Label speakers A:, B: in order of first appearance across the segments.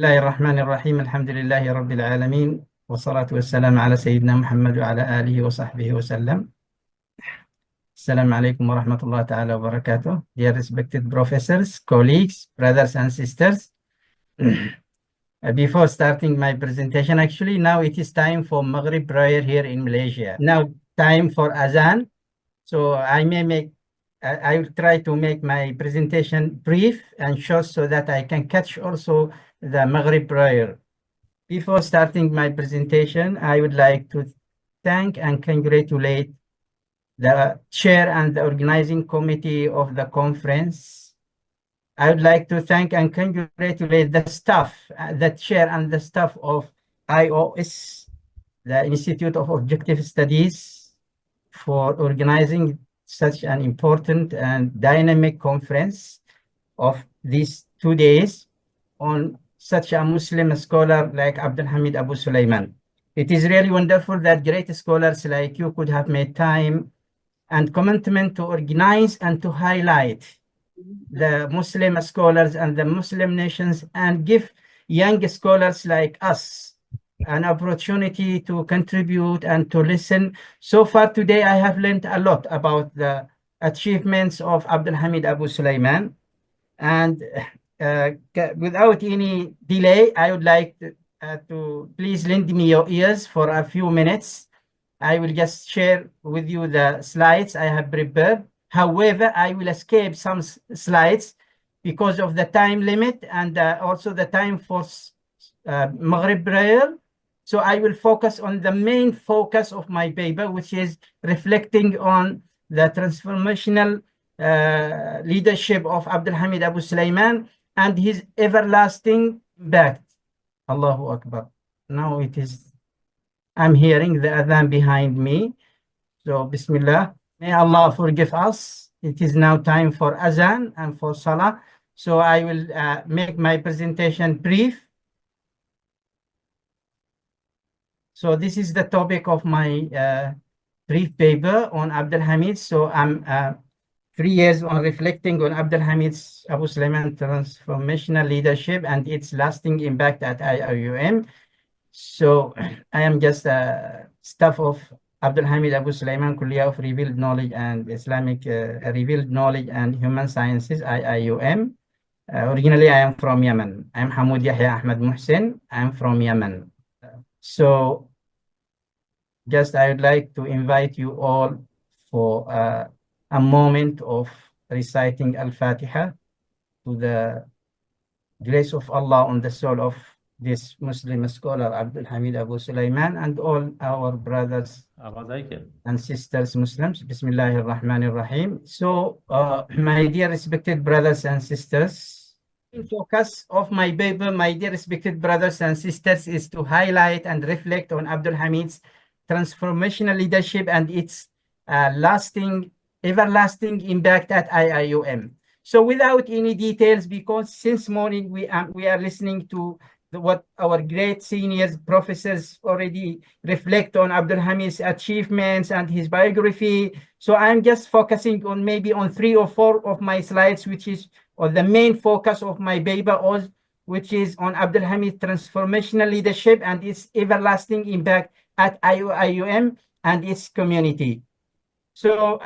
A: الله الرحمن الرحيم الحمد لله رب العالمين والصلاة والسلام على سيدنا محمد وعلى آله وصحبه وسلم. Assalamu alaikum wa rahmatullahi ta'ala wa barakatuh. Dear respected professors, colleagues, brothers and sisters. Before starting my presentation, actually now it is time for Maghrib prayer here in Malaysia. Now time for Azan. So I will try to make my presentation brief and short so that I can catch also the Maghrib prayer. Before starting my presentation, I would like to thank and congratulate the chair and the organizing committee of the conference. I would like to thank and congratulate the staff, the chair and the staff of IOS, the Institute of Objective Studies, for organizing such an important and dynamic conference of these 2 days on such a Muslim scholar like AbdulHamid AbuSulayman. It is really wonderful that great scholars like you could have made time and commitment to organize and to highlight the Muslim scholars and the Muslim nations and give young scholars like us an opportunity to contribute and to listen. So far today, I have learned a lot about the achievements of AbdulHamid AbuSulayman. And without any delay, I would like to please lend me your ears for a few minutes. I will just share with you the slides I have prepared. However, I will escape some slides because of the time limit and also the time for Maghrib prayer. So I will focus on the main focus of my paper, which is reflecting on the transformational leadership of AbdulHamid AbuSulayman and his everlasting impact. Allahu Akbar. Now I'm hearing the adhan behind me. So Bismillah. May Allah forgive us. It is now time for azan and for salah. So I will make my presentation brief. So this is the topic of my brief paper on AbdulHamid. So I'm 3 years on reflecting on AbdulHamid's AbuSulayman transformational leadership and its lasting impact at IIUM. So I am just staff of AbdulHamid AbuSulayman, Kulliyyah of Revealed Knowledge and Islamic Revealed Knowledge and Human Sciences, IIUM. Originally, I am from Yemen. I am Hamoud Yahya Ahmed Mohsen. I am from Yemen. So just I would like to invite you all for a moment of reciting Al-Fatiha to the grace of Allah on the soul of this Muslim scholar, AbdulHamid AbuSulayman, and all our brothers and sisters Muslims. Bismillahir Rahmanir Rahim. So, my dear respected brothers and sisters, the focus of my paper, my dear respected brothers and sisters, is to highlight and reflect on AbdulHamid's transformational leadership and its everlasting impact at IIUM. So without any details, because since morning we are listening to what our great seniors, professors already reflect on AbdulHamid's achievements and his biography. So I'm just focusing on maybe on 3 or 4 of my slides, which is on the main focus of my paper, which is on AbdulHamid's transformational leadership and its everlasting impact at IIUM and its community. So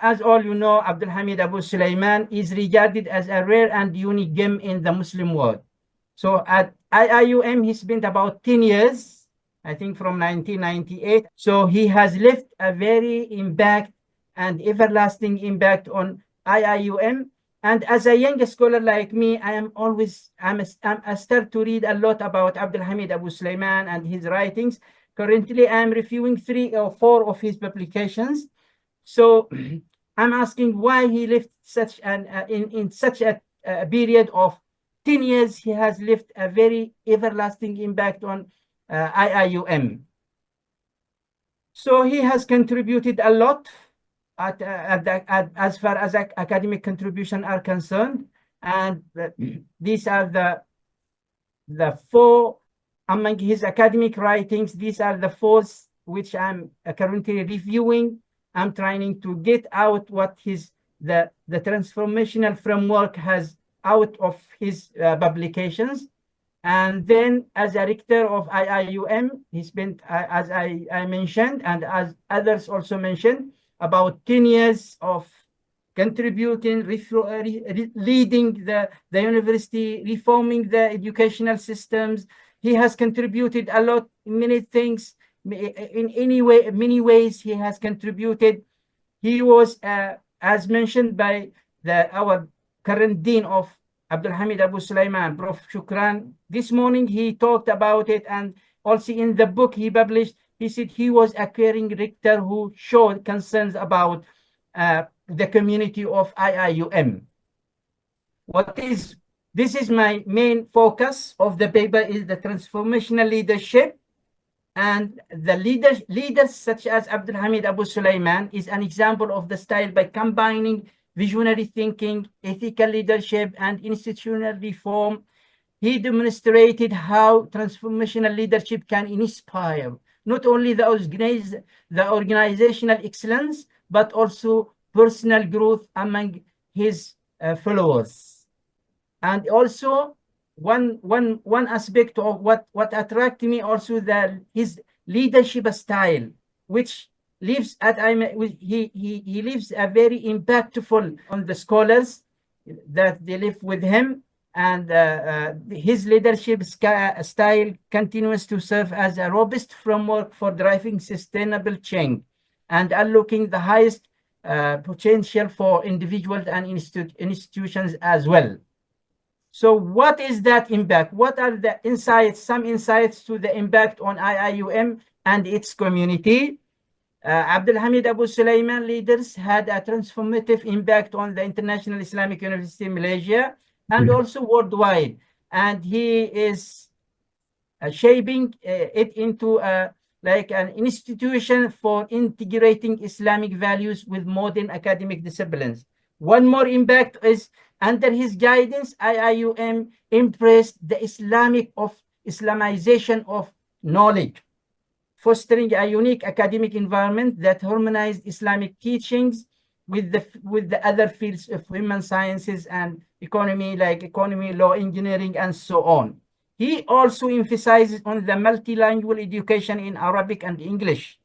A: as all you know, AbdulHamid AbuSulayman is regarded as a rare and unique gem in the Muslim world. So at IIUM, he spent about 10 years, I think from 1998. So he has left a very impact and everlasting impact on IIUM. And as a young scholar like me, I start to read a lot about AbdulHamid AbuSulayman and his writings. Currently, I am reviewing 3 or 4 of his publications. So I'm asking why he left such an in such a period of 10 years, he has left a very everlasting impact on IIUM. So he has contributed a lot as far as academic contribution are concerned. And these are the 4 among his academic writings. These are the 4 which I'm currently reviewing. I'm trying to get out what the transformational framework has out of his publications. And then as a rector of IIUM, he spent, as I mentioned, and as others also mentioned, about 10 years of contributing, leading the university, reforming the educational systems. He has contributed a lot, many things, in any way, many ways he has contributed. He was, as mentioned by our current dean of AbdulHamid AbuSulayman, Prof. Shukran. This morning he talked about it, and also in the book he published, he said he was a caring rector who showed concerns about the community of IIUM. This is my main focus of the paper, is the transformational leadership. And the leaders such as AbdulHamid AbuSulayman is an example of the style by combining visionary thinking, ethical leadership, and institutional reform. He demonstrated how transformational leadership can inspire not only the organizational excellence, but also personal growth among his followers. And also, one aspect of what attracted me also, his leadership style, which leaves he leaves a very impactful on the scholars that they live with him, and his leadership style continues to serve as a robust framework for driving sustainable change and unlocking the highest potential for individuals and institutions as well. So what is that impact? What are the insights, some insights to the impact on IIUM and its community? AbdulHamid AbuSulayman leaders had a transformative impact on the International Islamic University in Malaysia and also worldwide. And he is shaping it into like an institution for integrating Islamic values with modern academic disciplines. One more impact is, under his guidance, IIUM embraced the Islamization of knowledge, fostering a unique academic environment that harmonized Islamic teachings with the other fields of human sciences and economy, like economy, law, engineering, and so on. He also emphasizes on the multilingual education in Arabic and English.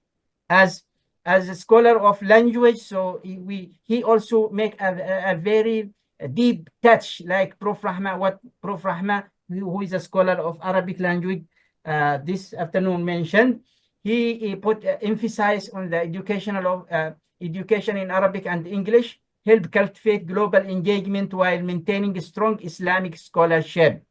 A: As a scholar of language, so he also make a very deep touch, like Prof. Rahma, who is a scholar of Arabic language, this afternoon mentioned. He put emphasis on the education in Arabic and English, help cultivate global engagement while maintaining a strong Islamic scholarship.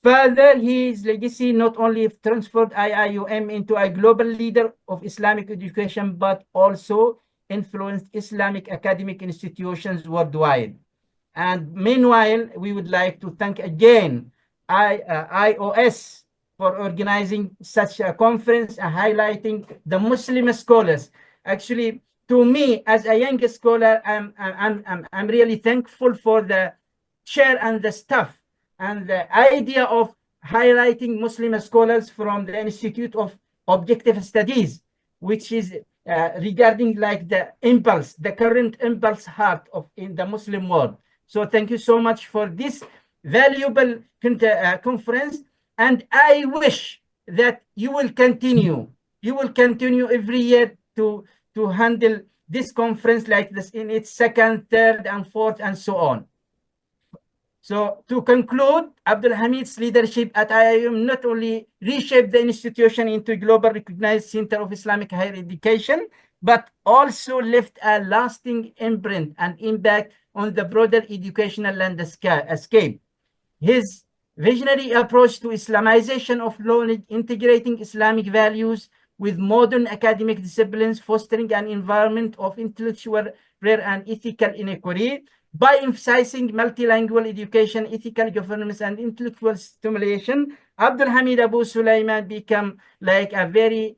A: Further, his legacy not only transformed IIUM into a global leader of Islamic education, but also influenced Islamic academic institutions worldwide. And meanwhile, we would like to thank again IOS for organizing such a conference and highlighting the Muslim scholars. Actually, to me, as a young scholar, I'm really thankful for the chair and the staff and the idea of highlighting Muslim scholars from the Institute of Objective Studies, which is regarding like the impulse, the current impulse heart in the Muslim world. So thank you so much for this valuable conference. And I wish that you will continue every year to handle this conference like this in its second, third, and fourth, and so on. So to conclude, AbdulHamid's leadership at IIUM not only reshaped the institution into a global recognized center of Islamic higher education, but also left a lasting imprint and impact on the broader educational landscape. His visionary approach to Islamization of knowledge, integrating Islamic values with modern academic disciplines, fostering an environment of intellectual rare and ethical inequality, by emphasizing multilingual education, ethical governance, and intellectual stimulation, AbdulHamid AbuSulayman became like a very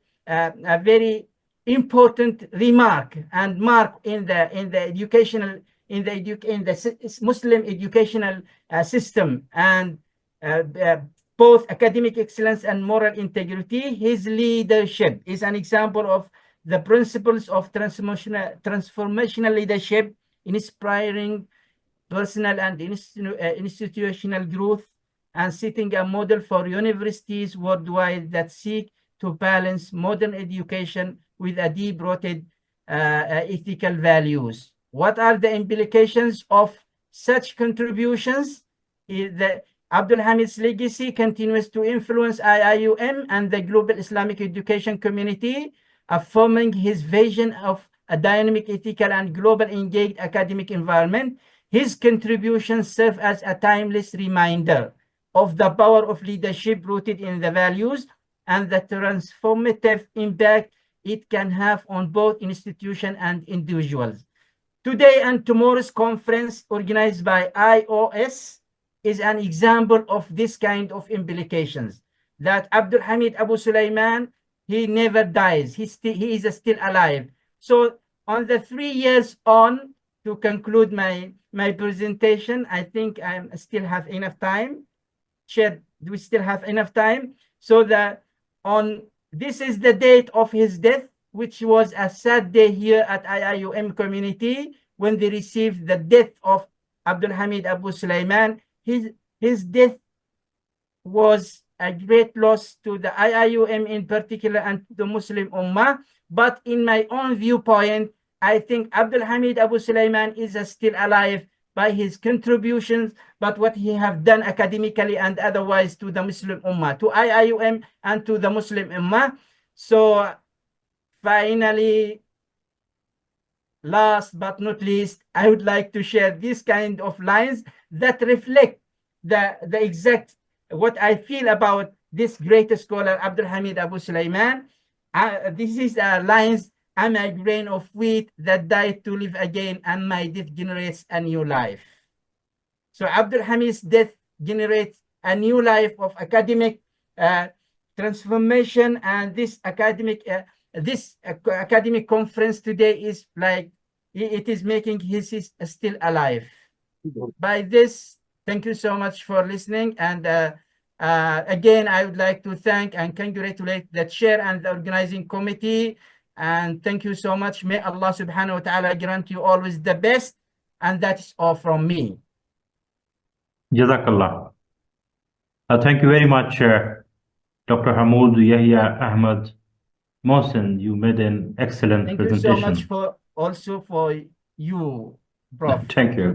A: important remark and mark in the educational in the Muslim educational system, and both academic excellence and moral integrity. His leadership is an example of the principles of transformational leadership, inspiring personal and institutional growth, and setting a model for universities worldwide that seek to balance modern education with a deep-rooted ethical values. What are the implications of such contributions? The AbdulHamid's legacy continues to influence IIUM and the global Islamic education community, affirming his vision of a dynamic, ethical, and global engaged academic environment. His contributions serve as a timeless reminder of the power of leadership rooted in the values and the transformative impact it can have on both institutions and individuals. Today and tomorrow's conference organized by IOS is an example of this kind of implications. That AbdulHamid AbuSulayman, he never dies. He is still alive. So on the 3 years on, to conclude my presentation, I think I still have enough time. Chair, do we still have enough time? So that this is the date of his death, which was a sad day here at IIUM community when they received the death of AbdulHamid AbuSulayman. His death was a great loss to the IIUM in particular and the Muslim Ummah. But in my own viewpoint, I think AbdulHamid AbuSulayman is still alive by his contributions, but what he have done academically and otherwise to the Muslim Ummah, to IIUM and to the Muslim Ummah. So finally, last but not least, I would like to share this kind of lines that reflect the exact what I feel about this great scholar, AbdulHamid AbuSulayman. This is lines, "I'm a grain of wheat that died to live again, and my death generates a new life." So AbdulHamid's death generates a new life of academic transformation, and this academic conference today is like, it is making his still alive. By this, thank you so much for listening. And again, I would like to thank and congratulate the chair and the organizing committee. And thank you so much. May Allah subhanahu wa ta'ala grant you always the best. And that's all from me.
B: Jazakallah. Thank you very much, Dr. Hamoud, Yahya, Ahmed, Mohsen. You made an excellent presentation.
A: Thank you so much for you, Prof.
B: Thank you.